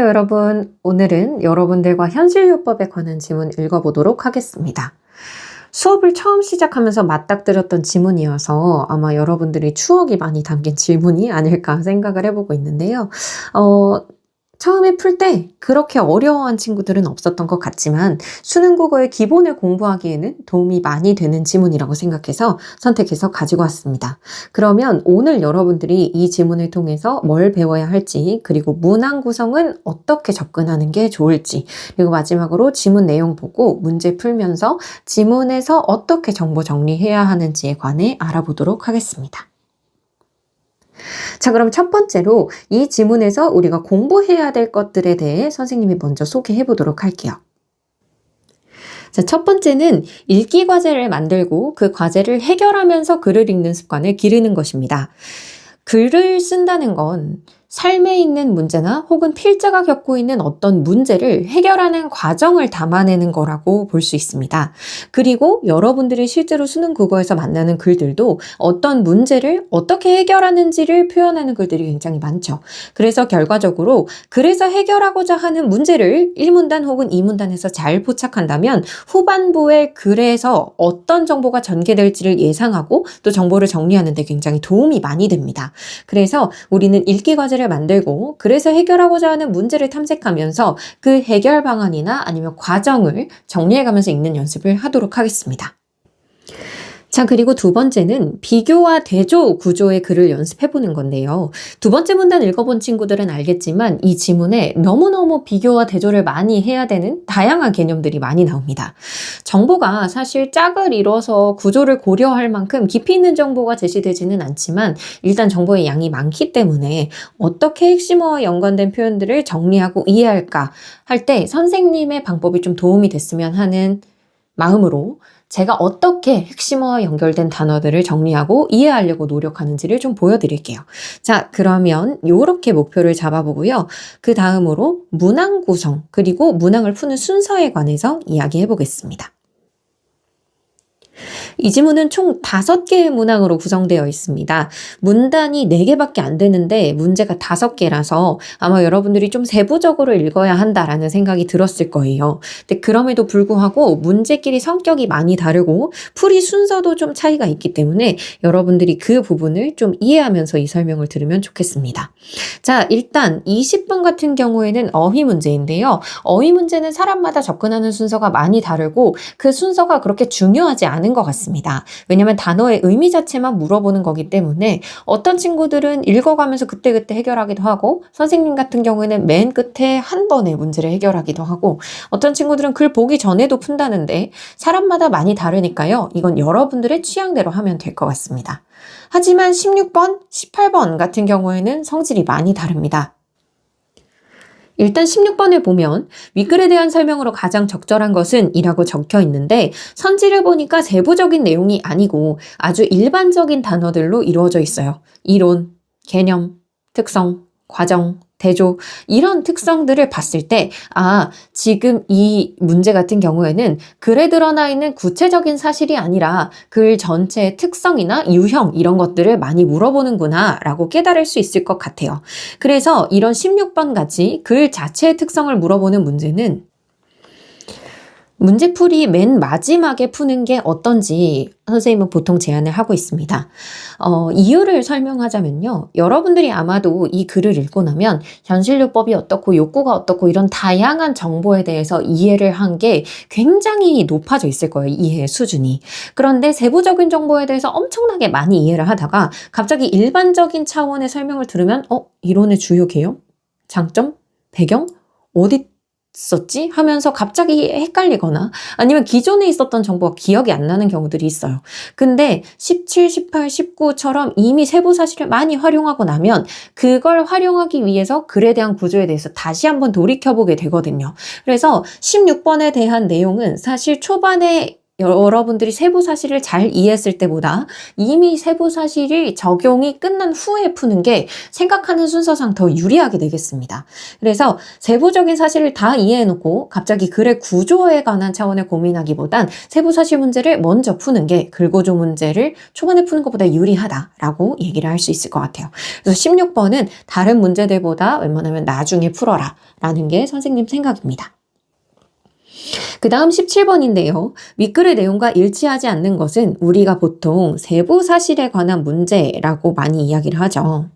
안녕하세요, 여러분. 오늘은 여러분들과 현실요법에 관한 지문 읽어보도록 하겠습니다. 수업을 처음 시작하면서 맞닥뜨렸던 지문이어서 아마 여러분들이 추억이 많이 담긴 질문이 아닐까 생각을 해보고 있는데요. 처음에 풀 때 그렇게 어려워한 친구들은 없었던 것 같지만 수능 국어의 기본을 공부하기에는 도움이 많이 되는 지문이라고 생각해서 선택해서 가지고 왔습니다. 그러면 오늘 여러분들이 이 지문을 통해서 뭘 배워야 할지, 그리고 문항 구성은 어떻게 접근하는 게 좋을지, 그리고 마지막으로 지문 내용 보고 문제 풀면서 지문에서 어떻게 정보 정리해야 하는지에 관해 알아보도록 하겠습니다. 자, 그럼 첫 번째로 이 지문에서 우리가 공부해야 될 것들에 대해 선생님이 먼저 소개해 보도록 할게요. 자, 첫 번째는 읽기 과제를 만들고 그 과제를 해결하면서 글을 읽는 습관을 기르는 것입니다. 글을 쓴다는 건 삶에 있는 문제나 혹은 필자가 겪고 있는 어떤 문제를 해결하는 과정을 담아내는 거라고 볼 수 있습니다. 그리고 여러분들이 실제로 수능 국어에서 만나는 글들도 어떤 문제를 어떻게 해결하는지를 표현하는 글들이 굉장히 많죠. 그래서 결과적으로 그래서 해결하고자 하는 문제를 1문단 혹은 2문단에서 잘 포착한다면 후반부의 글에서 어떤 정보가 전개될지를 예상하고 또 정보를 정리하는 데 굉장히 도움이 많이 됩니다. 그래서 우리는 읽기 과제를 만들고 그래서 해결하고자 하는 문제를 탐색하면서 그 해결 방안이나 아니면 과정을 정리해가면서 읽는 연습을 하도록 하겠습니다. 자, 그리고 두 번째는 비교와 대조 구조의 글을 연습해보는 건데요. 두 번째 문단 읽어본 친구들은 알겠지만 이 지문에 너무너무 비교와 대조를 많이 해야 되는 다양한 개념들이 많이 나옵니다. 정보가 사실 짝을 이뤄서 구조를 고려할 만큼 깊이 있는 정보가 제시되지는 않지만 일단 정보의 양이 많기 때문에 어떻게 핵심어와 연관된 표현들을 정리하고 이해할까 할 때 선생님의 방법이 좀 도움이 됐으면 하는 마음으로 제가 어떻게 핵심어와 연결된 단어들을 정리하고 이해하려고 노력하는지를 좀 보여드릴게요. 자, 그러면 이렇게 목표를 잡아보고요. 그 다음으로 문항 구성, 그리고 문항을 푸는 순서에 관해서 이야기해 보겠습니다. 이 지문은 총 5개의 문항으로 구성되어 있습니다. 문단이 4개밖에 안 되는데 문제가 5개라서 아마 여러분들이 좀 세부적으로 읽어야 한다라는 생각이 들었을 거예요. 근데 그럼에도 불구하고 문제끼리 성격이 많이 다르고 풀이 순서도 좀 차이가 있기 때문에 여러분들이 그 부분을 좀 이해하면서 이 설명을 들으면 좋겠습니다. 자, 일단 20번 같은 경우에는 어휘 문제인데요. 어휘 문제는 사람마다 접근하는 순서가 많이 다르고 그 순서가 그렇게 중요하지 않은 것 같습니다. 왜냐하면 단어의 의미 자체만 물어보는 거기 때문에 어떤 친구들은 읽어가면서 그때그때 해결하기도 하고 선생님 같은 경우에는 맨 끝에 한 번에 문제를 해결하기도 하고 어떤 친구들은 글 보기 전에도 푼다는데 사람마다 많이 다르니까요. 이건 여러분들의 취향대로 하면 될 것 같습니다. 하지만 16번, 18번 같은 경우에는 성질이 많이 다릅니다. 일단 16번을 보면 윗글에 대한 설명으로 가장 적절한 것은 이라고 적혀 있는데 선지를 보니까 세부적인 내용이 아니고 아주 일반적인 단어들로 이루어져 있어요. 이론, 개념, 특성, 과정, 대조 이런 특성들을 봤을 때 지금 이 문제 같은 경우에는 글에 드러나 있는 구체적인 사실이 아니라 글 전체의 특성이나 유형 이런 것들을 많이 물어보는구나 라고 깨달을 수 있을 것 같아요. 그래서 이런 16번 같이 글 자체의 특성을 물어보는 문제는 문제풀이 맨 마지막에 푸는 게 어떤지 선생님은 보통 제안을 하고 있습니다. 이유를 설명하자면요. 여러분들이 아마도 이 글을 읽고 나면 현실요법이 어떻고 욕구가 어떻고 이런 다양한 정보에 대해서 이해를 한 게 굉장히 높아져 있을 거예요. 이해 수준이. 그런데 세부적인 정보에 대해서 엄청나게 많이 이해를 하다가 갑자기 일반적인 차원의 설명을 들으면 이론의 주요 개요? 장점? 배경? 어디 썼지? 하면서 갑자기 헷갈리거나 아니면 기존에 있었던 정보가 기억이 안 나는 경우들이 있어요. 근데 17, 18, 19처럼 이미 세부 사실을 많이 활용하고 나면 그걸 활용하기 위해서 글에 대한 구조에 대해서 다시 한번 돌이켜보게 되거든요. 그래서 16번에 대한 내용은 사실 초반에 여러분들이 세부 사실을 잘 이해했을 때보다 이미 세부 사실이 적용이 끝난 후에 푸는 게 생각하는 순서상 더 유리하게 되겠습니다. 그래서 세부적인 사실을 다 이해해놓고 갑자기 글의 구조에 관한 차원의 고민하기보단 세부 사실 문제를 먼저 푸는 게 글구조 문제를 초반에 푸는 것보다 유리하다라고 얘기를 할 수 있을 것 같아요. 그래서 16번은 다른 문제들보다 웬만하면 나중에 풀어라 라는 게 선생님 생각입니다. 그 다음 17번인데요. 윗글의 내용과 일치하지 않는 것은 우리가 보통 세부 사실에 관한 문제라고 많이 이야기를 하죠.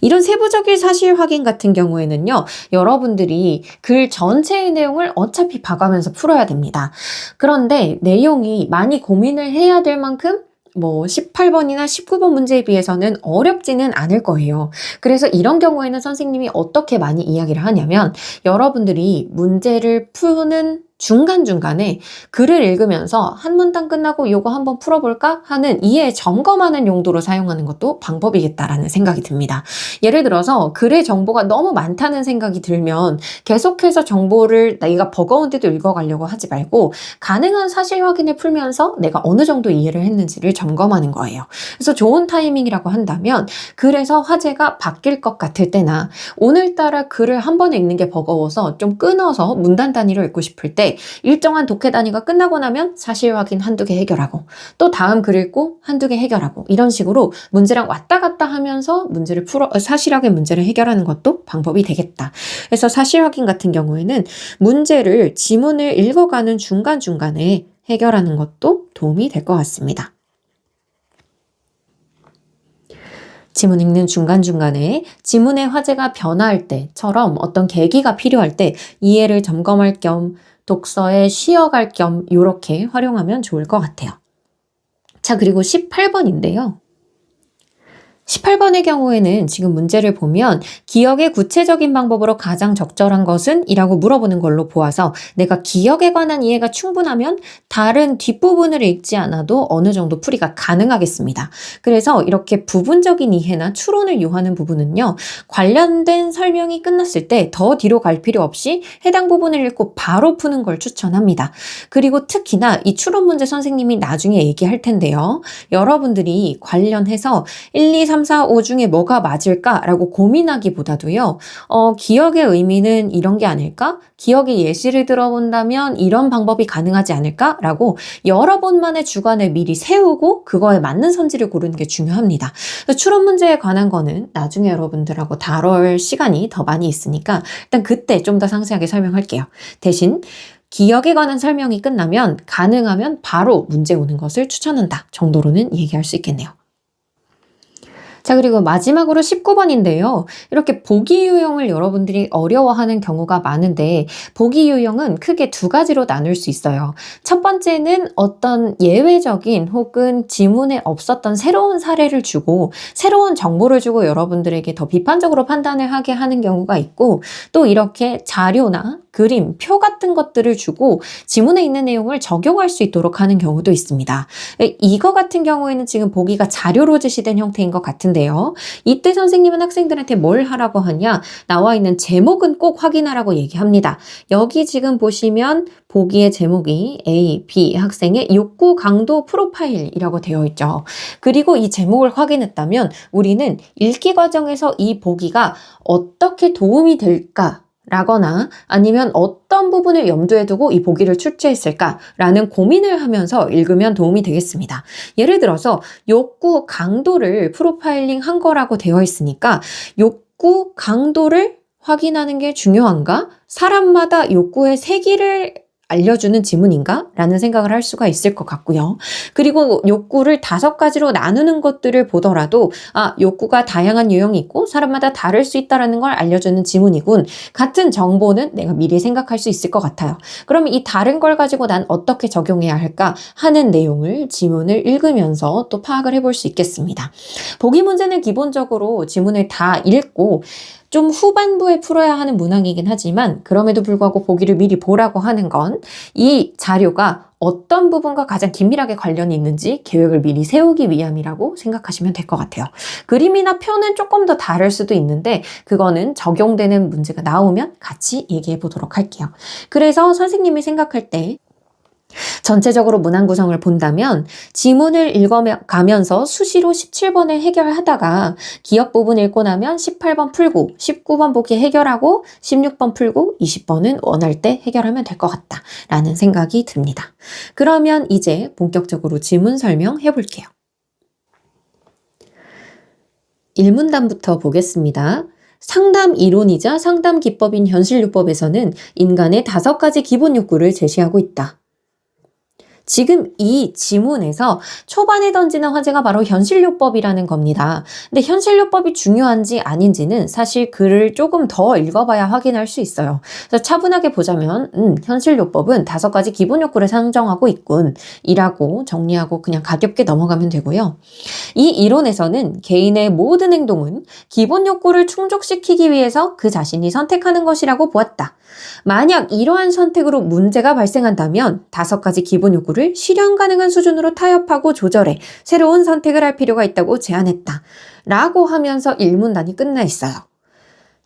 이런 세부적인 사실 확인 같은 경우에는요, 여러분들이 글 전체의 내용을 어차피 봐가면서 풀어야 됩니다. 그런데 내용이 많이 고민을 해야 될 만큼 18번이나 19번 문제에 비해서는 어렵지는 않을 거예요. 그래서 이런 경우에는 선생님이 어떻게 많이 이야기를 하냐면, 여러분들이 문제를 푸는 중간중간에 글을 읽으면서 한 문단 끝나고 요거 한번 풀어볼까 하는 이해 점검하는 용도로 사용하는 것도 방법이겠다라는 생각이 듭니다. 예를 들어서 글의 정보가 너무 많다는 생각이 들면 계속해서 정보를 내가 버거운데도 읽어가려고 하지 말고 가능한 사실 확인을 풀면서 내가 어느 정도 이해를 했는지를 점검하는 거예요. 그래서 좋은 타이밍이라고 한다면 글에서 화제가 바뀔 것 같을 때나 오늘따라 글을 한 번에 읽는 게 버거워서 좀 끊어서 문단 단위로 읽고 싶을 때 일정한 독해 단위가 끝나고 나면 사실 확인 한두 개 해결하고 또 다음 글 읽고 한두 개 해결하고 이런 식으로 문제랑 왔다 갔다 하면서 문제를 사실 확인 문제를 해결하는 것도 방법이 되겠다. 그래서 사실 확인 같은 경우에는 문제를 지문을 읽어가는 중간중간에 해결하는 것도 도움이 될 것 같습니다. 지문 읽는 중간중간에 지문의 화제가 변화할 때처럼 어떤 계기가 필요할 때 이해를 점검할 겸 독서에 쉬어갈 겸 이렇게 활용하면 좋을 것 같아요. 자, 그리고 18번인데요. 18번의 경우에는 지금 문제를 보면 기억의 구체적인 방법으로 가장 적절한 것은? 이라고 물어보는 걸로 보아서 내가 기억에 관한 이해가 충분하면 다른 뒷부분을 읽지 않아도 어느 정도 풀이가 가능하겠습니다. 그래서 이렇게 부분적인 이해나 추론을 요하는 부분은요, 관련된 설명이 끝났을 때 더 뒤로 갈 필요 없이 해당 부분을 읽고 바로 푸는 걸 추천합니다. 그리고 특히나 이 추론 문제 선생님이 나중에 얘기할 텐데요. 여러분들이 관련해서 1, 2, 3, 4, 5 중에 뭐가 맞을까라고 고민하기보다도요. 기억의 의미는 이런 게 아닐까? 기억의 예시를 들어본다면 이런 방법이 가능하지 않을까라고 여러 번만의 주관을 미리 세우고 그거에 맞는 선지를 고르는 게 중요합니다. 추론 문제에 관한 거는 나중에 여러분들하고 다룰 시간이 더 많이 있으니까 일단 그때 좀 더 상세하게 설명할게요. 대신 기억에 관한 설명이 끝나면 가능하면 바로 문제 오는 것을 추천한다 정도로는 얘기할 수 있겠네요. 자, 그리고 마지막으로 19번인데요. 이렇게 보기 유형을 여러분들이 어려워하는 경우가 많은데 보기 유형은 크게 두 가지로 나눌 수 있어요. 첫 번째는 어떤 예외적인 혹은 지문에 없었던 새로운 사례를 주고 새로운 정보를 주고 여러분들에게 더 비판적으로 판단을 하게 하는 경우가 있고 또 이렇게 자료나 그림, 표 같은 것들을 주고 지문에 있는 내용을 적용할 수 있도록 하는 경우도 있습니다. 이거 같은 경우에는 지금 보기가 자료로 제시된 형태인 것 같은데요. 이때 선생님은 학생들한테 뭘 하라고 하냐? 나와 있는 제목은 꼭 확인하라고 얘기합니다. 여기 지금 보시면 보기의 제목이 A, B 학생의 욕구 강도 프로파일이라고 되어 있죠. 그리고 이 제목을 확인했다면 우리는 읽기 과정에서 이 보기가 어떻게 도움이 될까? 라거나 아니면 어떤 부분을 염두에 두고 이 보기를 출제했을까라는 고민을 하면서 읽으면 도움이 되겠습니다. 예를 들어서 욕구 강도를 프로파일링 한 거라고 되어 있으니까 욕구 강도를 확인하는 게 중요한가? 사람마다 욕구의 세기를 알려주는 지문인가? 라는 생각을 할 수가 있을 것 같고요. 그리고 욕구를 5가지로 나누는 것들을 보더라도 욕구가 다양한 유형이 있고 사람마다 다를 수 있다는 걸 알려주는 지문이군. 같은 정보는 내가 미리 생각할 수 있을 것 같아요. 그럼 이 다른 걸 가지고 난 어떻게 적용해야 할까 하는 내용을 지문을 읽으면서 또 파악을 해볼 수 있겠습니다. 보기 문제는 기본적으로 지문을 다 읽고 좀 후반부에 풀어야 하는 문항이긴 하지만 그럼에도 불구하고 보기를 미리 보라고 하는 건 이 자료가 어떤 부분과 가장 긴밀하게 관련이 있는지 계획을 미리 세우기 위함이라고 생각하시면 될 것 같아요. 그림이나 표는 조금 더 다를 수도 있는데 그거는 적용되는 문제가 나오면 같이 얘기해 보도록 할게요. 그래서 선생님이 생각할 때 전체적으로 문항 구성을 본다면 지문을 읽어가면서 수시로 17번을 해결하다가 기억 부분 읽고 나면 18번 풀고 19번 보기 해결하고 16번 풀고 20번은 원할 때 해결하면 될 것 같다 라는 생각이 듭니다. 그러면 이제 본격적으로 지문 설명해 볼게요. 1문단부터 보겠습니다. 상담 이론이자 상담 기법인 현실요법에서는 인간의 5가지 기본 욕구를 제시하고 있다. 지금 이 지문에서 초반에 던지는 화제가 바로 현실요법이라는 겁니다. 근데 현실요법이 중요한지 아닌지는 사실 글을 조금 더 읽어봐야 확인할 수 있어요. 그래서 차분하게 보자면 현실요법은 5가지 기본 욕구를 상정하고 있군 이라고 정리하고 그냥 가볍게 넘어가면 되고요. 이 이론에서는 개인의 모든 행동은 기본 욕구를 충족시키기 위해서 그 자신이 선택하는 것이라고 보았다. 만약 이러한 선택으로 문제가 발생한다면 5가지 기본 욕구를 실현 가능한 수준으로 타협하고 조절해 새로운 선택을 할 필요가 있다고 제안했다. 라고 하면서 1문단이 끝나 있어요.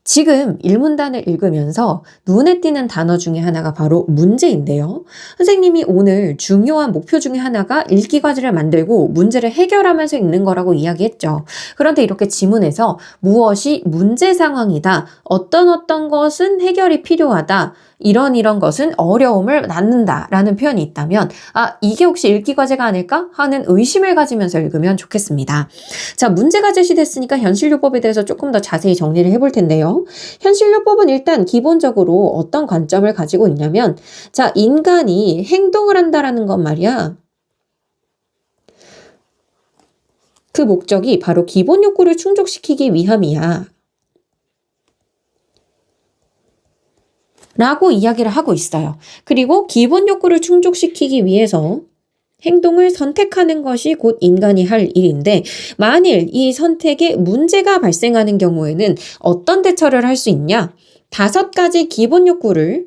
지금 1문단을 읽으면서 눈에 띄는 단어 중에 하나가 바로 문제인데요. 선생님이 오늘 중요한 목표 중에 하나가 읽기 과제를 만들고 문제를 해결하면서 읽는 거라고 이야기했죠. 그런데 이렇게 지문에서 무엇이 문제 상황이다, 어떤 것은 해결이 필요하다, 이런 것은 어려움을 낳는다 라는 표현이 있다면 이게 혹시 읽기 과제가 아닐까 하는 의심을 가지면서 읽으면 좋겠습니다. 자, 문제가 제시됐으니까 현실요법에 대해서 조금 더 자세히 정리를 해볼 텐데요. 현실요법은 일단 기본적으로 어떤 관점을 가지고 있냐면 자, 인간이 행동을 한다라는 건 말이야. 그 목적이 바로 기본 욕구를 충족시키기 위함이야. 라고 이야기를 하고 있어요. 그리고 기본 욕구를 충족시키기 위해서 행동을 선택하는 것이 곧 인간이 할 일인데 만일 이 선택에 문제가 발생하는 경우에는 어떤 대처를 할 수 있냐? 5가지 기본 욕구를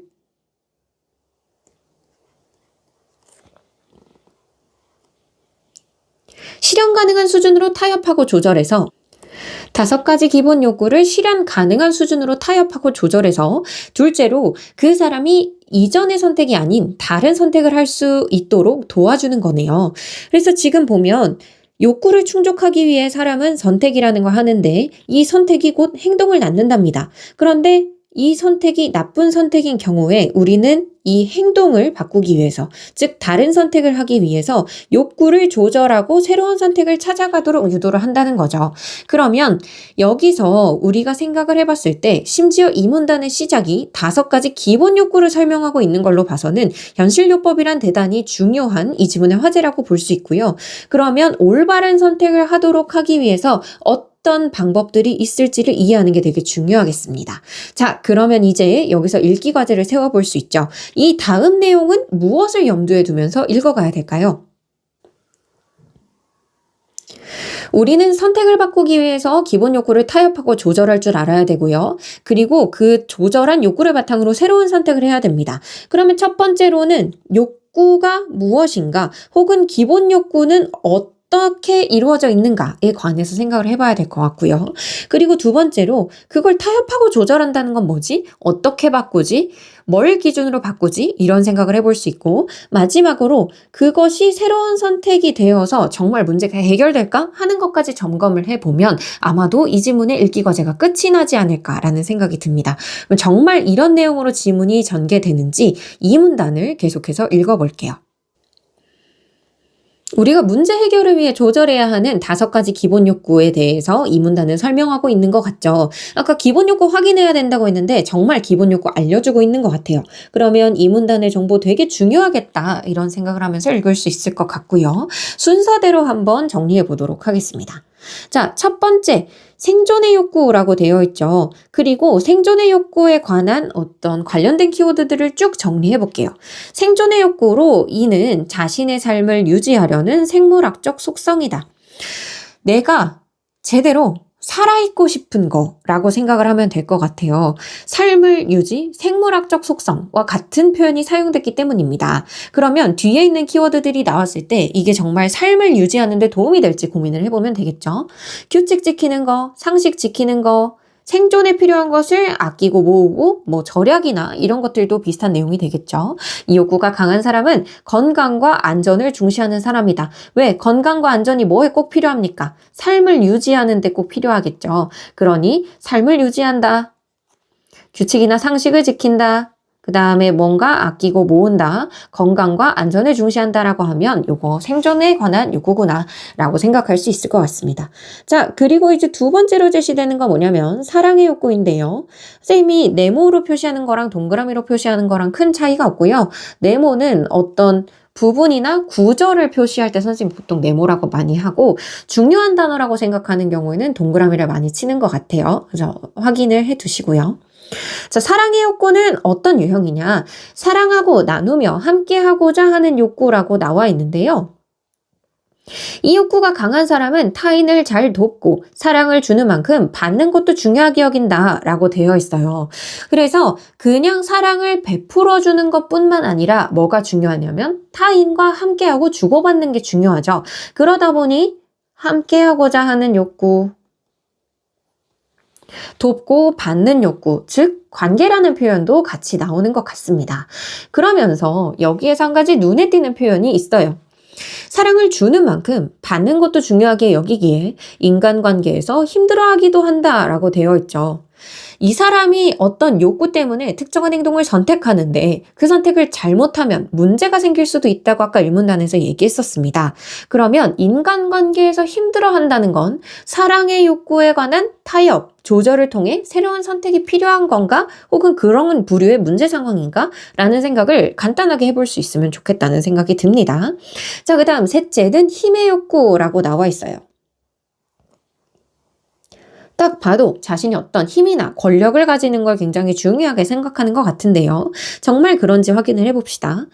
실현 가능한 수준으로 타협하고 조절해서 5가지 기본 욕구를 실현 가능한 수준으로 타협하고 조절해서 둘째로 그 사람이 이전의 선택이 아닌 다른 선택을 할 수 있도록 도와주는 거네요. 그래서 지금 보면 욕구를 충족하기 위해 사람은 선택이라는 걸 하는데 이 선택이 곧 행동을 낳는답니다. 그런데 이 선택이 나쁜 선택인 경우에 우리는 이 행동을 바꾸기 위해서, 즉 다른 선택을 하기 위해서 욕구를 조절하고 새로운 선택을 찾아가도록 유도를 한다는 거죠. 그러면 여기서 우리가 생각을 해봤을 때 심지어 이 문단의 시작이 5가지 기본 욕구를 설명하고 있는 걸로 봐서는 현실요법이란 대단히 중요한 이 지문의 화제라고 볼 수 있고요. 그러면 올바른 선택을 하도록 하기 위해서 어떤 방법들이 있을지를 이해하는 게 되게 중요하겠습니다. 자, 그러면 이제 여기서 읽기 과제를 세워볼 수 있죠. 이 다음 내용은 무엇을 염두에 두면서 읽어가야 될까요? 우리는 선택을 바꾸기 위해서 기본 욕구를 타협하고 조절할 줄 알아야 되고요. 그리고 그 조절한 욕구를 바탕으로 새로운 선택을 해야 됩니다. 그러면 첫 번째로는 욕구가 무엇인가 혹은 기본 욕구는 어떻게 이루어져 있는가에 관해서 생각을 해봐야 될 것 같고요. 그리고 두 번째로 그걸 타협하고 조절한다는 건 뭐지? 어떻게 바꾸지? 뭘 기준으로 바꾸지? 이런 생각을 해볼 수 있고 마지막으로 그것이 새로운 선택이 되어서 정말 문제가 해결될까? 하는 것까지 점검을 해보면 아마도 이 지문의 읽기 과제가 끝이 나지 않을까라는 생각이 듭니다. 정말 이런 내용으로 지문이 전개되는지 이 문단을 계속해서 읽어볼게요. 우리가 문제 해결을 위해 조절해야 하는 5가지 기본 욕구에 대해서 이 문단은 설명하고 있는 것 같죠. 아까 기본 욕구 확인해야 된다고 했는데 정말 기본 욕구 알려주고 있는 것 같아요. 그러면 이 문단의 정보 되게 중요하겠다 이런 생각을 하면서 읽을 수 있을 것 같고요. 순서대로 한번 정리해 보도록 하겠습니다. 자, 첫 번째 생존의 욕구라고 되어 있죠. 그리고 생존의 욕구에 관한 어떤 관련된 키워드들을 쭉 정리해 볼게요. 생존의 욕구로 이는 자신의 삶을 유지하려는 생물학적 속성이다. 내가 제대로 살아있고 싶은 거라고 생각을 하면 될 것 같아요. 삶을 유지, 생물학적 속성과 같은 표현이 사용됐기 때문입니다. 그러면 뒤에 있는 키워드들이 나왔을 때 이게 정말 삶을 유지하는 데 도움이 될지 고민을 해보면 되겠죠. 규칙 지키는 거, 상식 지키는 거, 생존에 필요한 것을 아끼고 모으고 뭐 절약이나 이런 것들도 비슷한 내용이 되겠죠. 이 욕구가 강한 사람은 건강과 안전을 중시하는 사람이다. 왜? 건강과 안전이 뭐에 꼭 필요합니까? 삶을 유지하는 데 꼭 필요하겠죠. 그러니 삶을 유지한다. 규칙이나 상식을 지킨다. 그 다음에 뭔가 아끼고 모은다. 건강과 안전을 중시한다라고 하면 요거 생존에 관한 욕구구나 라고 생각할 수 있을 것 같습니다. 자, 그리고 이제 두 번째로 제시되는 건 뭐냐면 사랑의 욕구인데요. 선생님이 네모로 표시하는 거랑 동그라미로 표시하는 거랑 큰 차이가 없고요. 네모는 어떤 부분이나 구절을 표시할 때 선생님 보통 네모라고 많이 하고 중요한 단어라고 생각하는 경우에는 동그라미를 많이 치는 것 같아요. 그래서 확인을 해 두시고요. 자, 사랑의 욕구는 어떤 유형이냐? 사랑하고 나누며 함께하고자 하는 욕구라고 나와 있는데요. 이 욕구가 강한 사람은 타인을 잘 돕고 사랑을 주는 만큼 받는 것도 중요하게 여긴다 라고 되어 있어요. 그래서 그냥 사랑을 베풀어 주는 것뿐만 아니라 뭐가 중요하냐면 타인과 함께하고 주고받는 게 중요하죠. 그러다 보니 함께하고자 하는 욕구, 돕고 받는 욕구, 즉 관계라는 표현도 같이 나오는 것 같습니다. 그러면서 여기에서 한 가지 눈에 띄는 표현이 있어요. 사랑을 주는 만큼 받는 것도 중요하게 여기기에 인간관계에서 힘들어하기도 한다라고 되어 있죠. 이 사람이 어떤 욕구 때문에 특정한 행동을 선택하는데 그 선택을 잘못하면 문제가 생길 수도 있다고 아까 일문단에서 얘기했었습니다. 그러면 인간관계에서 힘들어한다는 건 사랑의 욕구에 관한 타협, 조절을 통해 새로운 선택이 필요한 건가? 혹은 그런 부류의 문제 상황인가? 라는 생각을 간단하게 해볼 수 있으면 좋겠다는 생각이 듭니다. 자, 그 다음 셋째는 힘의 욕구라고 나와 있어요. 딱 봐도 자신이 어떤 힘이나 권력을 가지는 걸 굉장히 중요하게 생각하는 것 같은데요. 정말 그런지 확인을 해봅시다.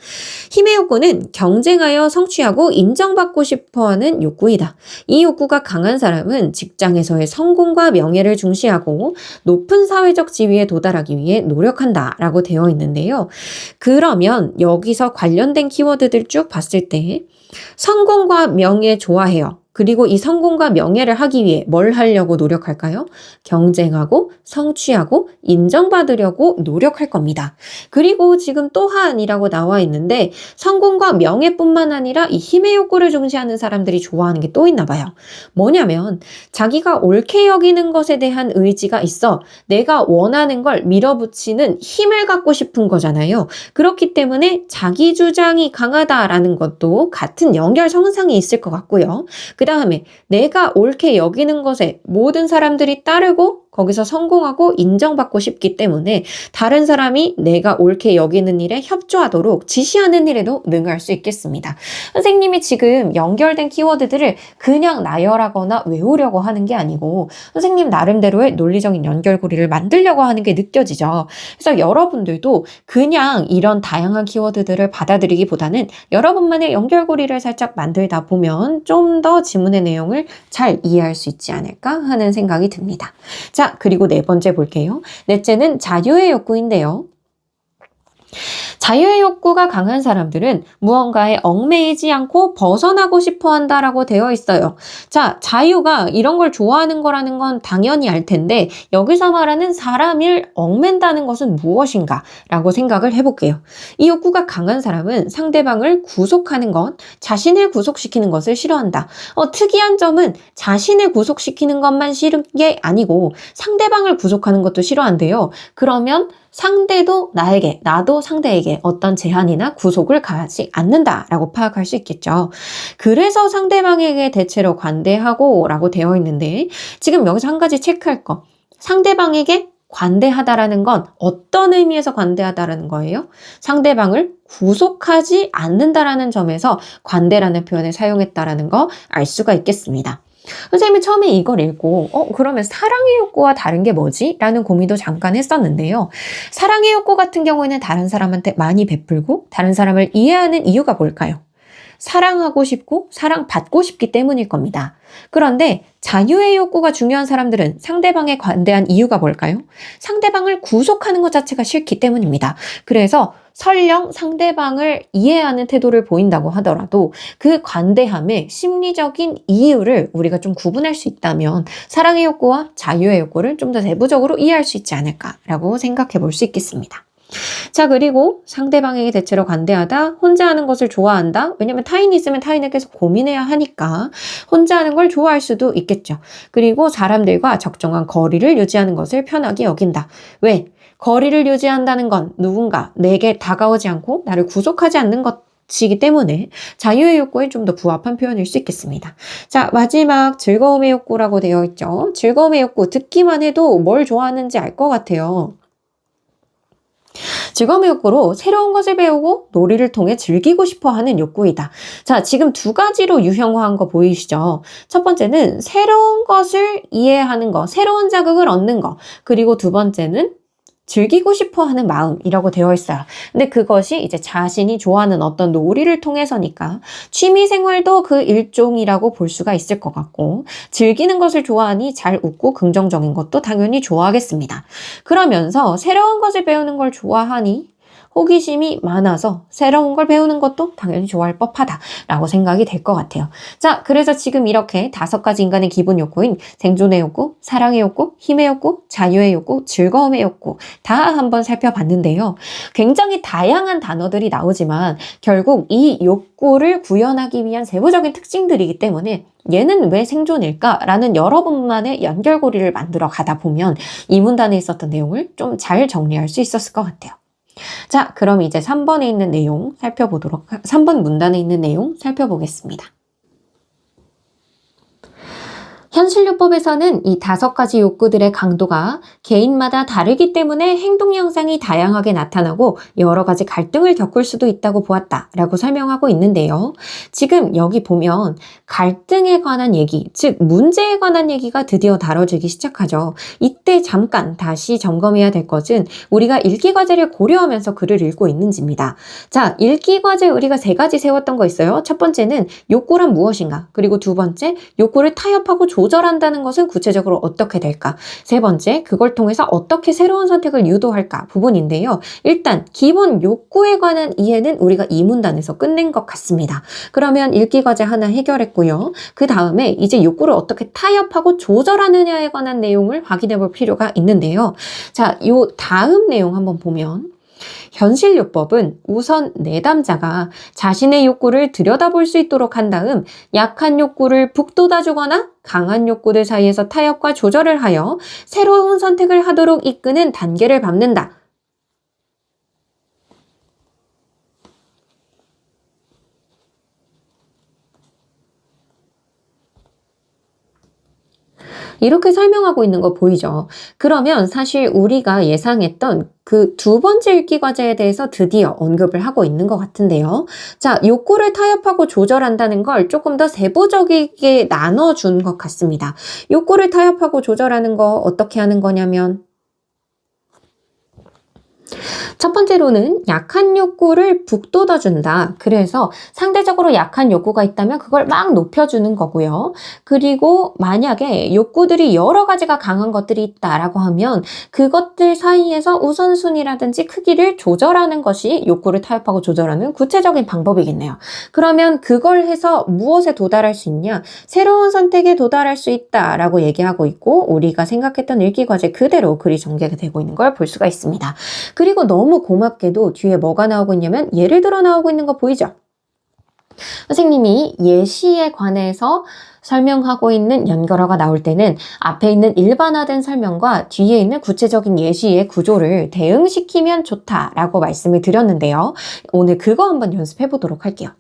힘의 욕구는 경쟁하여 성취하고 인정받고 싶어하는 욕구이다. 이 욕구가 강한 사람은 직장에서의 성공과 명예를 중시하고 높은 사회적 지위에 도달하기 위해 노력한다 라고 되어 있는데요. 그러면 여기서 관련된 키워드들 쭉 봤을 때 성공과 명예 좋아해요. 그리고 이 성공과 명예를 하기 위해 뭘 하려고 노력할까요? 경쟁하고 성취하고 인정받으려고 노력할 겁니다. 그리고 지금 또한이라고 나와 있는데 성공과 명예뿐만 아니라 이 힘의 욕구를 중시하는 사람들이 좋아하는 게 또 있나 봐요. 뭐냐면 자기가 옳게 여기는 것에 대한 의지가 있어 내가 원하는 걸 밀어붙이는 힘을 갖고 싶은 거잖아요. 그렇기 때문에 자기 주장이 강하다라는 것도 같은 연결성상이 있을 것 같고요. 그 다음에 내가 옳게 여기는 것에 모든 사람들이 따르고 거기서 성공하고 인정받고 싶기 때문에 다른 사람이 내가 옳게 여기는 일에 협조하도록 지시하는 일에도 능할 수 있겠습니다. 선생님이 지금 연결된 키워드들을 그냥 나열하거나 외우려고 하는 게 아니고 선생님 나름대로의 논리적인 연결고리를 만들려고 하는 게 느껴지죠. 그래서 여러분들도 그냥 이런 다양한 키워드들을 받아들이기보다는 여러분만의 연결고리를 살짝 만들다 보면 좀 더 지문의 내용을 잘 이해할 수 있지 않을까 하는 생각이 듭니다. 자, 그리고 네 번째 볼게요. 넷째는 자유의 욕구인데요. 자유의 욕구가 강한 사람들은 무언가에 얽매이지 않고 벗어나고 싶어 한다라고 되어 있어요. 자, 자유가 이런 걸 좋아하는 거라는 건 당연히 알 텐데 여기서 말하는 사람을 얽맨다는 것은 무엇인가 라고 생각을 해볼게요. 이 욕구가 강한 사람은 상대방을 구속하는 것, 자신을 구속시키는 것을 싫어한다. 특이한 점은 자신을 구속시키는 것만 싫은 게 아니고 상대방을 구속하는 것도 싫어한대요. 그러면 상대도 나에게, 나도 상대에게 어떤 제한이나 구속을 가하지 않는다라고 파악할 수 있겠죠. 그래서 상대방에게 대체로 관대하고 라고 되어 있는데 지금 여기서 한 가지 체크할 거. 상대방에게 관대하다라는 건 어떤 의미에서 관대하다라는 거예요? 상대방을 구속하지 않는다라는 점에서 관대라는 표현을 사용했다라는 거 알 수가 있겠습니다. 선생님이 처음에 이걸 읽고 그러면 사랑의 욕구와 다른 게 뭐지? 라는 고민도 잠깐 했었는데요. 사랑의 욕구 같은 경우에는 다른 사람한테 많이 베풀고 다른 사람을 이해하는 이유가 뭘까요? 사랑하고 싶고 사랑받고 싶기 때문일 겁니다. 그런데 자유의 욕구가 중요한 사람들은 상대방에 관대한 이유가 뭘까요? 상대방을 구속하는 것 자체가 싫기 때문입니다. 그래서 설령 상대방을 이해하는 태도를 보인다고 하더라도 그 관대함의 심리적인 이유를 우리가 좀 구분할 수 있다면 사랑의 욕구와 자유의 욕구를 좀 더 내부적으로 이해할 수 있지 않을까라고 생각해 볼 수 있겠습니다. 자, 그리고 상대방에게 대체로 관대하다, 혼자 하는 것을 좋아한다. 왜냐면 타인이 있으면 타인을 계속 고민해야 하니까 혼자 하는 걸 좋아할 수도 있겠죠. 그리고 사람들과 적정한 거리를 유지하는 것을 편하게 여긴다. 왜? 거리를 유지한다는 건 누군가 내게 다가오지 않고 나를 구속하지 않는 것이기 때문에 자유의 욕구에 좀 더 부합한 표현일 수 있겠습니다. 자, 마지막 즐거움의 욕구라고 되어 있죠. 즐거움의 욕구 듣기만 해도 뭘 좋아하는지 알 것 같아요. 즐거움의 욕구로 새로운 것을 배우고 놀이를 통해 즐기고 싶어 하는 욕구이다. 자, 지금 두 가지로 유형화한 거 보이시죠? 첫 번째는 새로운 것을 이해하는 거, 새로운 자극을 얻는 거. 그리고 두 번째는 즐기고 싶어 하는 마음이라고 되어 있어요. 근데 그것이 이제 자신이 좋아하는 어떤 놀이를 통해서니까 취미 생활도 그 일종이라고 볼 수가 있을 것 같고, 즐기는 것을 좋아하니 잘 웃고 긍정적인 것도 당연히 좋아하겠습니다. 그러면서 새로운 것을 배우는 걸 좋아하니 호기심이 많아서 새로운 걸 배우는 것도 당연히 좋아할 법하다라고 생각이 될 것 같아요. 자, 그래서 지금 이렇게 5가지 인간의 기본 욕구인 생존의 욕구, 사랑의 욕구, 힘의 욕구, 자유의 욕구, 즐거움의 욕구 다 한번 살펴봤는데요. 굉장히 다양한 단어들이 나오지만 결국 이 욕구를 구현하기 위한 세부적인 특징들이기 때문에 얘는 왜 생존일까라는 여러분만의 연결고리를 만들어 가다 보면 이 문단에 있었던 내용을 좀 잘 정리할 수 있었을 것 같아요. 자, 그럼 이제 3번에 있는 내용 3번 문단에 있는 내용 살펴보겠습니다. 현실요법에서는 이 5가지 욕구들의 강도가 개인마다 다르기 때문에 행동 양상이 다양하게 나타나고 여러 가지 갈등을 겪을 수도 있다고 보았다라고 설명하고 있는데요. 지금 여기 보면 갈등에 관한 얘기, 즉 문제에 관한 얘기가 드디어 다뤄지기 시작하죠. 이때 잠깐 다시 점검해야 될 것은 우리가 읽기 과제를 고려하면서 글을 읽고 있는지입니다. 자, 읽기 과제 우리가 3가지 세웠던 거 있어요. 첫 번째는 욕구란 무엇인가? 그리고 두 번째, 욕구를 타협하고 조절한다는 것은 구체적으로 어떻게 될까? 세 번째, 그걸 통해서 어떻게 새로운 선택을 유도할까? 부분인데요. 일단 기본 욕구에 관한 이해는 우리가 이 문단에서 끝낸 것 같습니다. 그러면 읽기 과제 하나 해결했고요. 그 다음에 이제 욕구를 어떻게 타협하고 조절하느냐에 관한 내용을 확인해 볼 필요가 있는데요. 자, 요 다음 내용 한번 보면 현실요법은 우선 내담자가 자신의 욕구를 들여다볼 수 있도록 한 다음 약한 욕구를 북돋아주거나 강한 욕구들 사이에서 타협과 조절을 하여 새로운 선택을 하도록 이끄는 단계를 밟는다. 이렇게 설명하고 있는 거 보이죠? 그러면 사실 우리가 예상했던 그 2번째 읽기 과제에 대해서 드디어 언급을 하고 있는 것 같은데요. 자, 욕구를 타협하고 조절한다는 걸 조금 더 세부적이게 나눠준 것 같습니다. 욕구를 타협하고 조절하는 거 어떻게 하는 거냐면 첫 번째로는 약한 욕구를 북돋아준다. 그래서 상대적으로 약한 욕구가 있다면 그걸 막 높여주는 거고요. 그리고 만약에 욕구들이 여러 가지가 강한 것들이 있다라고 하면 그것들 사이에서 우선순위라든지 크기를 조절하는 것이 욕구를 타협하고 조절하는 구체적인 방법이겠네요. 그러면 그걸 해서 무엇에 도달할 수 있냐? 새로운 선택에 도달할 수 있다라고 얘기하고 있고 우리가 생각했던 읽기 과제 그대로 글이 전개가 되고 있는 걸 볼 수가 있습니다. 그리고 너무 고맙게도 뒤에 뭐가 나오고 있냐면 예를 들어 나오고 있는 거 보이죠? 선생님이 예시에 관해서 설명하고 있는 연결어가 나올 때는 앞에 있는 일반화된 설명과 뒤에 있는 구체적인 예시의 구조를 대응시키면 좋다라고 말씀을 드렸는데요. 오늘 그거 한번 연습해 보도록 할게요.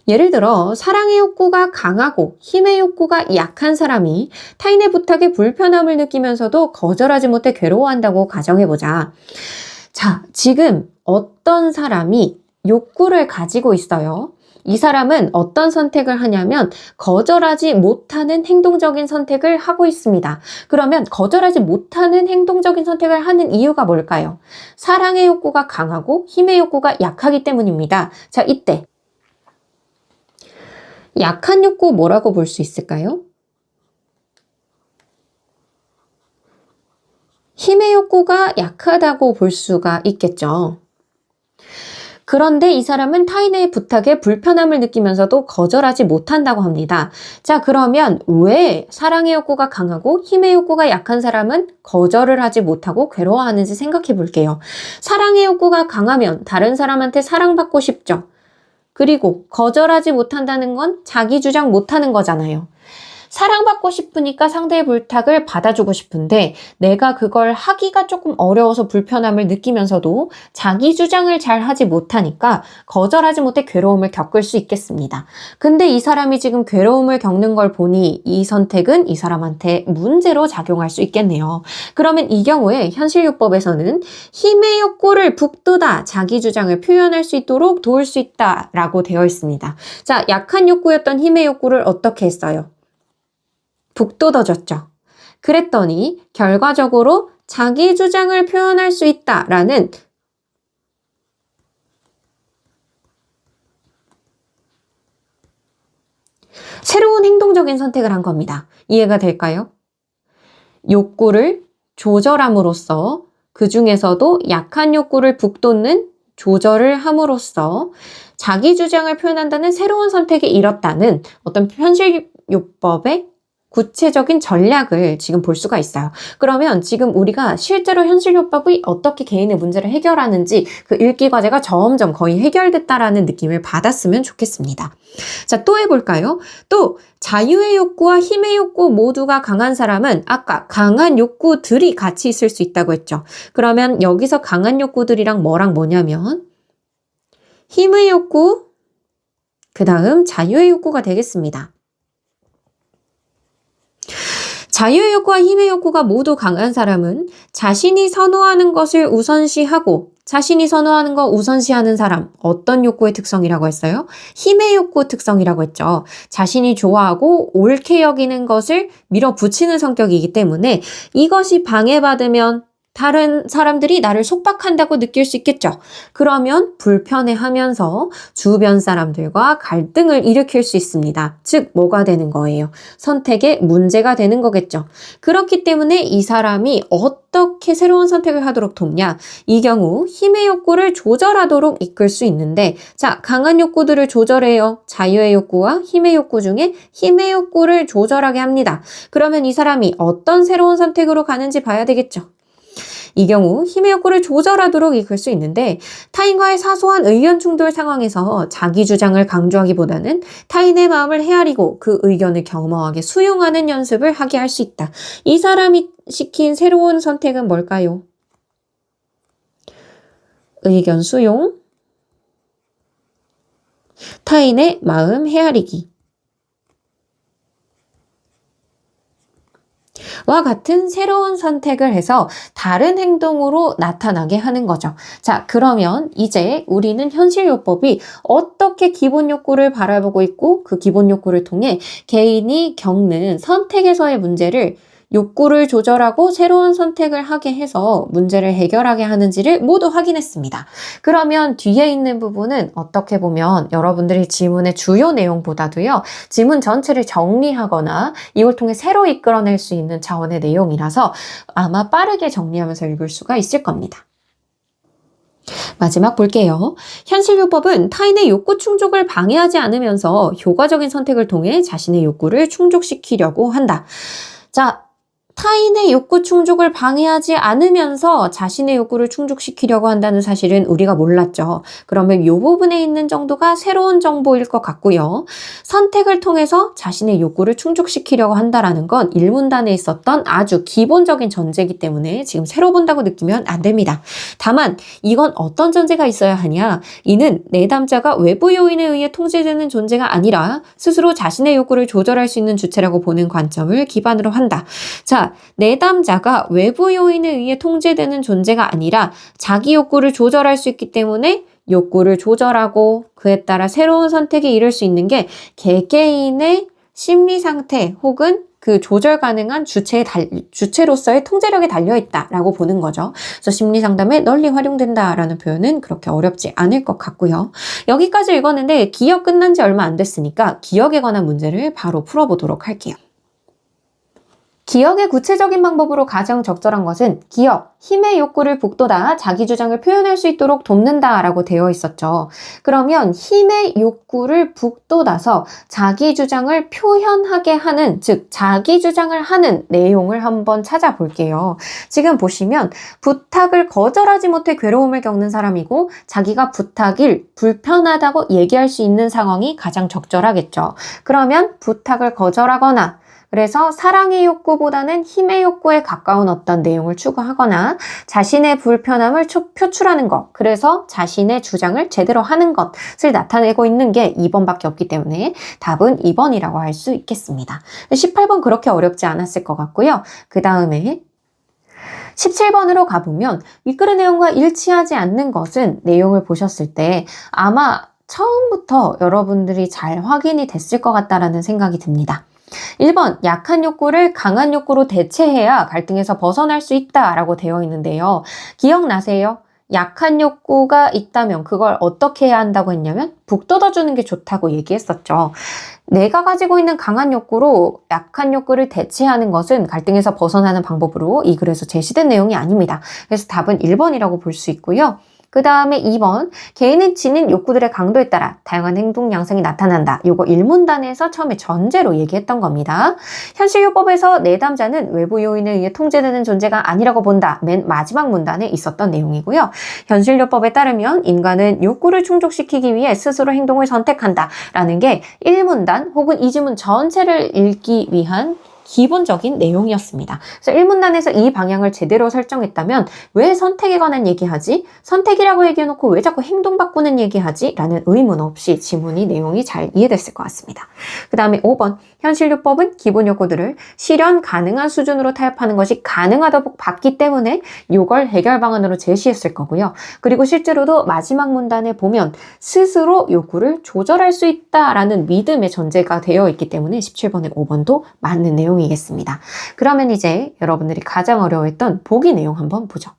예를 들어 사랑의 욕구가 강하고 힘의 욕구가 약한 사람이 타인의 부탁에 불편함을 느끼면서도 거절하지 못해 괴로워한다고 가정해보자. 자, 지금 어떤 사람이 욕구를 가지고 있어요. 이 사람은 어떤 선택을 하냐면 거절하지 못하는 행동적인 선택을 하고 있습니다. 그러면 거절하지 못하는 행동적인 선택을 하는 이유가 뭘까요? 사랑의 욕구가 강하고 힘의 욕구가 약하기 때문입니다. 자, 이때 약한 욕구 뭐라고 볼 수 있을까요? 힘의 욕구가 약하다고 볼 수가 있겠죠. 그런데 이 사람은 타인의 부탁에 불편함을 느끼면서도 거절하지 못한다고 합니다. 자, 그러면 왜 사랑의 욕구가 강하고 힘의 욕구가 약한 사람은 거절을 하지 못하고 괴로워하는지 생각해 볼게요. 사랑의 욕구가 강하면 다른 사람한테 사랑받고 싶죠. 그리고 거절하지 못한다는 건 자기 주장 못하는 거잖아요. 사랑받고 싶으니까 상대의 부탁을 받아주고 싶은데 내가 그걸 하기가 조금 어려워서 불편함을 느끼면서도 자기 주장을 잘 하지 못하니까 거절하지 못해 괴로움을 겪을 수 있겠습니다. 근데 이 사람이 지금 괴로움을 겪는 걸 보니 이 선택은 이 사람한테 문제로 작용할 수 있겠네요. 그러면 이 경우에 현실요법에서는 힘의 욕구를 북돋아 자기 주장을 표현할 수 있도록 도울 수 있다라고 되어 있습니다. 자, 약한 욕구였던 힘의 욕구를 어떻게 했어요? 북돋아줬죠. 그랬더니 결과적으로 자기 주장을 표현할 수 있다라는 새로운 행동적인 선택을 한 겁니다. 이해가 될까요? 욕구를 조절함으로써 그 중에서도 약한 욕구를 북돋는 조절을 함으로써 자기 주장을 표현한다는 새로운 선택에 이뤘다는 어떤 현실요법의 구체적인 전략을 지금 볼 수가 있어요. 그러면 지금 우리가 실제로 현실요법이 어떻게 개인의 문제를 해결하는지 그 읽기 과제가 점점 거의 해결됐다라는 느낌을 받았으면 좋겠습니다. 자, 또 해볼까요? 또 자유의 욕구와 힘의 욕구 모두가 강한 사람은 아까 강한 욕구들이 같이 있을 수 있다고 했죠. 그러면 여기서 강한 욕구들이랑 뭐랑 뭐냐면 힘의 욕구, 그 다음 자유의 욕구가 되겠습니다. 자유의 욕구와 힘의 욕구가 모두 강한 사람은 자신이 선호하는 것을 우선시하고 자신이 선호하는 거 우선시하는 사람, 어떤 욕구의 특성이라고 했어요? 힘의 욕구 특성이라고 했죠. 자신이 좋아하고 옳게 여기는 것을 밀어붙이는 성격이기 때문에 이것이 방해받으면 다른 사람들이 나를 속박한다고 느낄 수 있겠죠. 그러면 불편해하면서 주변 사람들과 갈등을 일으킬 수 있습니다. 즉, 뭐가 되는 거예요? 선택에 문제가 되는 거겠죠. 그렇기 때문에 이 사람이 어떻게 새로운 선택을 하도록 돕냐? 이 경우 힘의 욕구를 조절하도록 이끌 수 있는데, 자, 강한 욕구들을 조절해요. 자유의 욕구와 힘의 욕구 중에 힘의 욕구를 조절하게 합니다. 그러면 이 사람이 어떤 새로운 선택으로 가는지 봐야 되겠죠. 이 경우 힘의 욕구를 조절하도록 이끌 수 있는데 타인과의 사소한 의견 충돌 상황에서 자기 주장을 강조하기보다는 타인의 마음을 헤아리고 그 의견을 겸허하게 수용하는 연습을 하게 할 수 있다. 이 사람이 시킨 새로운 선택은 뭘까요? 의견 수용, 타인의 마음 헤아리기. 와 같은 새로운 선택을 해서 다른 행동으로 나타나게 하는 거죠. 자, 그러면 이제 우리는 현실요법이 어떻게 기본 욕구를 바라보고 있고 그 기본 욕구를 통해 개인이 겪는 선택에서의 문제를 욕구를 조절하고 새로운 선택을 하게 해서 문제를 해결하게 하는지를 모두 확인했습니다. 그러면 뒤에 있는 부분은 어떻게 보면 여러분들이 질문의 주요 내용보다도요, 질문 전체를 정리하거나 이걸 통해 새로 이끌어낼 수 있는 차원의 내용이라서 아마 빠르게 정리하면서 읽을 수가 있을 겁니다. 마지막 볼게요. 현실요법은 타인의 욕구 충족을 방해하지 않으면서 효과적인 선택을 통해 자신의 욕구를 충족시키려고 한다. 자, 타인의 욕구 충족을 방해하지 않으면서 자신의 욕구를 충족시키려고 한다는 사실은 우리가 몰랐죠. 그러면 이 부분에 있는 정도가 새로운 정보일 것 같고요. 선택을 통해서 자신의 욕구를 충족시키려고 한다라는 건 일문단에 있었던 아주 기본적인 전제이기 때문에 지금 새로 본다고 느끼면 안 됩니다. 다만 이건 어떤 전제가 있어야 하냐? 이는 내담자가 외부 요인에 의해 통제되는 존재가 아니라 스스로 자신의 욕구를 조절할 수 있는 주체라고 보는 관점을 기반으로 한다. 자, 내담자가 외부 요인에 의해 통제되는 존재가 아니라 자기 욕구를 조절할 수 있기 때문에 욕구를 조절하고 그에 따라 새로운 선택에 이를 수 있는 게 개개인의 심리 상태 혹은 그 조절 가능한 주체로서의 통제력에 달려있다라고 보는 거죠. 그래서 심리상담에 널리 활용된다라는 표현은 그렇게 어렵지 않을 것 같고요. 여기까지 읽었는데 기억 끝난 지 얼마 안 됐으니까 기억에 관한 문제를 바로 풀어보도록 할게요. 기억의 구체적인 방법으로 가장 적절한 것은 기억, 힘의 욕구를 북돋아 자기 주장을 표현할 수 있도록 돕는다 라고 되어 있었죠. 그러면 힘의 욕구를 북돋아서 자기 주장을 표현하게 하는, 즉 자기 주장을 하는 내용을 한번 찾아볼게요. 지금 보시면 부탁을 거절하지 못해 괴로움을 겪는 사람이고 자기가 부탁일 불편하다고 얘기할 수 있는 상황이 가장 적절하겠죠. 그러면 부탁을 거절하거나 그래서 사랑의 욕구보다는 힘의 욕구에 가까운 어떤 내용을 추구하거나 자신의 불편함을 표출하는 것, 그래서 자신의 주장을 제대로 하는 것을 나타내고 있는 게 2번밖에 없기 때문에 답은 2번이라고 할 수 있겠습니다. 18번 그렇게 어렵지 않았을 것 같고요. 그 다음에 17번으로 가보면 윗글의 내용과 일치하지 않는 것은 내용을 보셨을 때 아마 처음부터 여러분들이 잘 확인이 됐을 것 같다라는 생각이 듭니다. 1번, 약한 욕구를 강한 욕구로 대체해야 갈등에서 벗어날 수 있다라고 되어 있는데요. 기억나세요? 약한 욕구가 있다면 그걸 어떻게 해야 한다고 했냐면 북돋아주는 게 좋다고 얘기했었죠. 내가 가지고 있는 강한 욕구로 약한 욕구를 대체하는 것은 갈등에서 벗어나는 방법으로 이 글에서 제시된 내용이 아닙니다. 그래서 답은 1번이라고 볼 수 있고요. 그 다음에 2번, 개인은 지닌 욕구들의 강도에 따라 다양한 행동 양상이 나타난다. 요거 1문단에서 처음에 전제로 얘기했던 겁니다. 현실요법에서 내담자는 외부 요인에 의해 통제되는 존재가 아니라고 본다. 맨 마지막 문단에 있었던 내용이고요. 현실요법에 따르면 인간은 욕구를 충족시키기 위해 스스로 행동을 선택한다. 라는 게 1문단 혹은 2지문 전체를 읽기 위한 기본적인 내용이었습니다. 그래서 1문단에서 이 방향을 제대로 설정했다면 왜 선택에 관한 얘기하지? 선택이라고 얘기해놓고 왜 자꾸 행동 바꾸는 얘기하지? 라는 의문 없이 지문이 내용이 잘 이해됐을 것 같습니다. 그 다음에 5번 현실요법은 기본 욕구들을 실현 가능한 수준으로 타협하는 것이 가능하다고 봤기 때문에 이걸 해결 방안으로 제시했을 거고요. 그리고 실제로도 마지막 문단에 보면 스스로 욕구를 조절할 수 있다라는 믿음의 전제가 되어 있기 때문에 17번에 5번도 맞는 내용이겠습니다. 그러면 이제 여러분들이 가장 어려워했던 보기 내용 한번 보죠.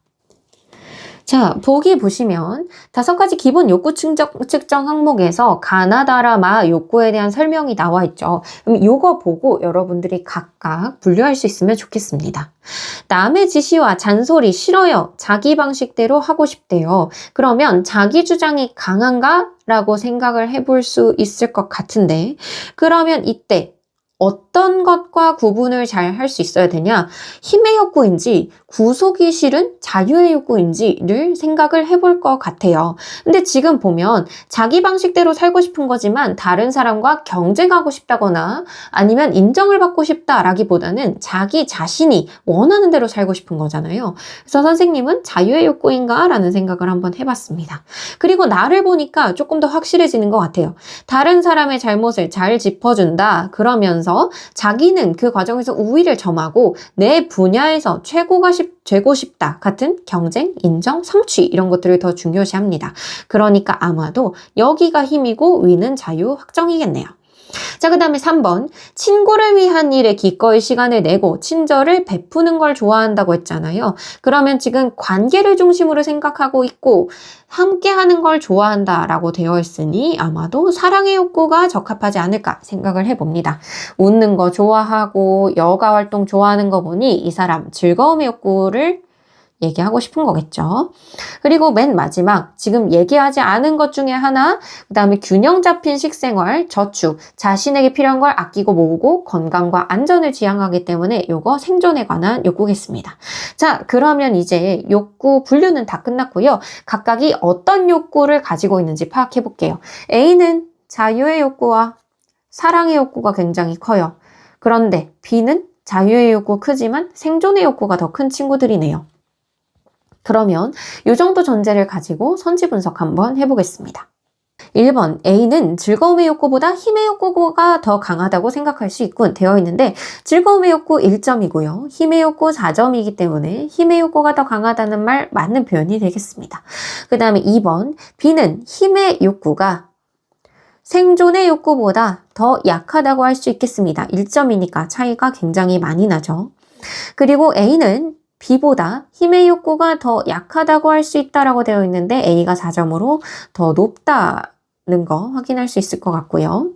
자, 보기 보시면 5가지 기본 욕구 측정 항목에서 가나다라마 욕구에 대한 설명이 나와 있죠. 그럼 이거 보고 여러분들이 각각 분류할 수 있으면 좋겠습니다. 남의 지시와 잔소리 싫어요. 자기 방식대로 하고 싶대요. 그러면 자기 주장이 강한가? 라고 생각을 해볼 수 있을 것 같은데 그러면 이때 어떤 것과 구분을 잘 할 수 있어야 되냐? 힘의 욕구인지 구속이 싫은 자유의 욕구인지를 생각을 해볼 것 같아요. 근데 지금 보면 자기 방식대로 살고 싶은 거지만 다른 사람과 경쟁하고 싶다거나 아니면 인정을 받고 싶다라기보다는 자기 자신이 원하는 대로 살고 싶은 거잖아요. 그래서 선생님은 자유의 욕구인가? 라는 생각을 한번 해봤습니다. 그리고 나를 보니까 조금 더 확실해지는 것 같아요. 다른 사람의 잘못을 잘 짚어준다. 그러면서 자기는 그 과정에서 우위를 점하고 내 분야에서 되고 싶다 같은 경쟁, 인정, 성취 이런 것들을 더 중요시합니다. 그러니까 아마도 여기가 힘이고 위는 자유 확정이겠네요. 자, 그 다음에 3번 친구를 위한 일에 기꺼이 시간을 내고 친절을 베푸는 걸 좋아한다고 했잖아요. 그러면 지금 관계를 중심으로 생각하고 있고 함께 하는 걸 좋아한다 라고 되어 있으니 아마도 사랑의 욕구가 적합하지 않을까 생각을 해봅니다. 웃는 거 좋아하고 여가 활동 좋아하는 거 보니 이 사람 즐거움의 욕구를 얘기하고 싶은 거겠죠. 그리고 맨 마지막 지금 얘기하지 않은 것 중에 하나 그 다음에 균형 잡힌 식생활, 저축, 자신에게 필요한 걸 아끼고 모으고 건강과 안전을 지향하기 때문에 요거 생존에 관한 욕구겠습니다. 자, 그러면 이제 욕구 분류는 다 끝났고요. 각각이 어떤 욕구를 가지고 있는지 파악해 볼게요. A는 자유의 욕구와 사랑의 욕구가 굉장히 커요. 그런데 B는 자유의 욕구 크지만 생존의 욕구가 더 큰 친구들이네요. 그러면 이 정도 전제를 가지고 선지 분석 한번 해보겠습니다. 1번 A는 즐거움의 욕구보다 힘의 욕구가 더 강하다고 생각할 수 있군 되어 있는데 즐거움의 욕구 1점이고요. 힘의 욕구 4점이기 때문에 힘의 욕구가 더 강하다는 말 맞는 표현이 되겠습니다. 그 다음에 2번 B는 힘의 욕구가 생존의 욕구보다 더 약하다고 할 수 있겠습니다. 1점이니까 차이가 굉장히 많이 나죠. 그리고 A는 B보다 힘의 욕구가 더 약하다고 할 수 있다라고 되어 있는데 A가 4점으로 더 높다는 거 확인할 수 있을 것 같고요.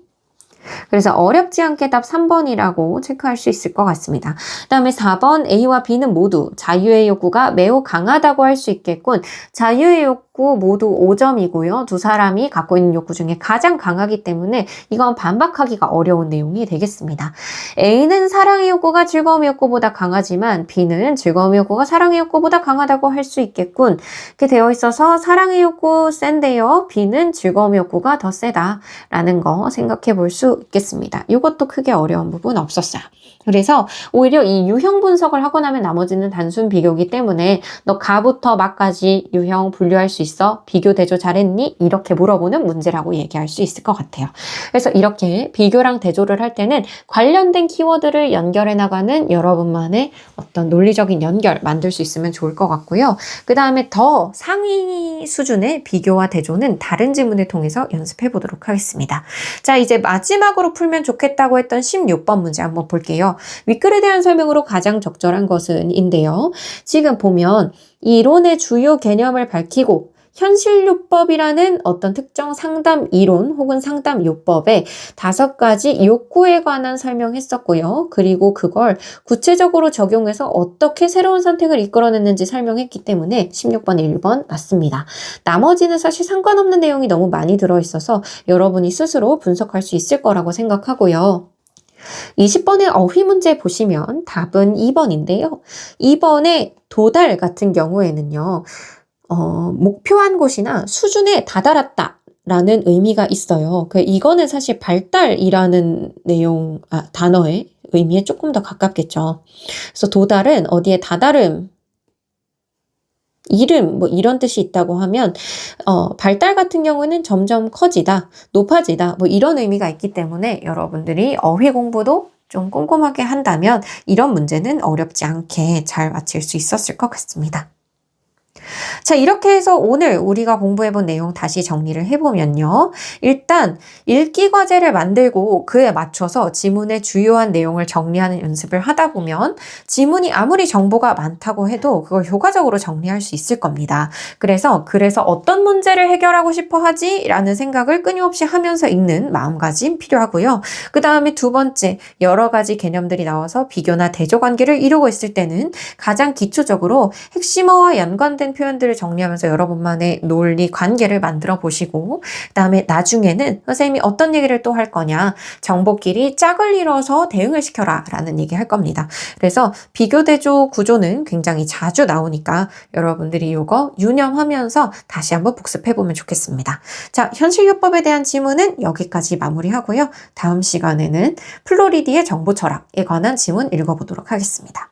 그래서 어렵지 않게 답 3번이라고 체크할 수 있을 것 같습니다. 그 다음에 4번 A와 B는 모두 자유의 욕구가 매우 강하다고 할 수 있겠군. 자유의 욕구 모두 5점이고요. 두 사람이 갖고 있는 욕구 중에 가장 강하기 때문에 이건 반박하기가 어려운 내용이 되겠습니다. A는 사랑의 욕구가 즐거움의 욕구보다 강하지만 B는 즐거움의 욕구가 사랑의 욕구보다 강하다고 할 수 있겠군. 이렇게 되어 있어서 사랑의 욕구 센데요. B는 즐거움의 욕구가 더 세다라는 거 생각해 볼 수 있겠습니다. 이것도 크게 어려운 부분 없었어요. 그래서 오히려 이 유형 분석을 하고 나면 나머지는 단순 비교이기 때문에 너 가부터 막까지 유형 분류할 수 있어? 비교 대조 잘했니? 이렇게 물어보는 문제라고 얘기할 수 있을 것 같아요. 그래서 이렇게 비교랑 대조를 할 때는 관련된 키워드를 연결해 나가는 여러분만의 어떤 논리적인 연결 만들 수 있으면 좋을 것 같고요. 그 다음에 더 상위 수준의 비교와 대조는 다른 지문을 통해서 연습해 보도록 하겠습니다. 자, 이제 마지막으로 풀면 좋겠다고 했던 16번 문제 한번 볼게요. 윗글에 대한 설명으로 가장 적절한 것은 인데요. 지금 보면 이론의 주요 개념을 밝히고 현실요법이라는 어떤 특정 상담 이론 혹은 상담 요법에 5가지 욕구에 관한 설명했었고요. 그리고 그걸 구체적으로 적용해서 어떻게 새로운 선택을 이끌어냈는지 설명했기 때문에 16번, 1번 맞습니다. 나머지는 사실 상관없는 내용이 너무 많이 들어있어서 여러분이 스스로 분석할 수 있을 거라고 생각하고요. 20번의 어휘 문제 보시면 답은 2번인데요. 2번의 도달 같은 경우에는요. 목표한 곳이나 수준에 다다랐다 라는 의미가 있어요. 이거는 사실 발달이라는 단어의 의미에 조금 더 가깝겠죠. 그래서 도달은 어디에 다다름, 이름 뭐 이런 뜻이 있다고 하면 발달 같은 경우는 점점 커지다, 높아지다 뭐 이런 의미가 있기 때문에 여러분들이 어휘 공부도 좀 꼼꼼하게 한다면 이런 문제는 어렵지 않게 잘 맞힐 수 있었을 것 같습니다. 자, 이렇게 해서 오늘 우리가 공부해본 내용 다시 정리를 해보면요. 일단 읽기 과제를 만들고 그에 맞춰서 지문의 주요한 내용을 정리하는 연습을 하다 보면 지문이 아무리 정보가 많다고 해도 그걸 효과적으로 정리할 수 있을 겁니다. 그래서 어떤 문제를 해결하고 싶어 하지? 라는 생각을 끊임없이 하면서 읽는 마음가짐 필요하고요. 그 다음에 두 번째, 여러 가지 개념들이 나와서 비교나 대조 관계를 이루고 있을 때는 가장 기초적으로 핵심어와 연관된 표현들을 정리하면서 여러분만의 논리 관계를 만들어 보시고 그 다음에 나중에는 선생님이 어떤 얘기를 또 할 거냐 정보끼리 짝을 이뤄서 대응을 시켜라 라는 얘기 할 겁니다. 그래서 비교대조 구조는 굉장히 자주 나오니까 여러분들이 이거 유념하면서 다시 한번 복습해 보면 좋겠습니다. 자, 현실요법에 대한 지문은 여기까지 마무리하고요. 다음 시간에는 플로리디의 정보 철학에 관한 지문 읽어보도록 하겠습니다.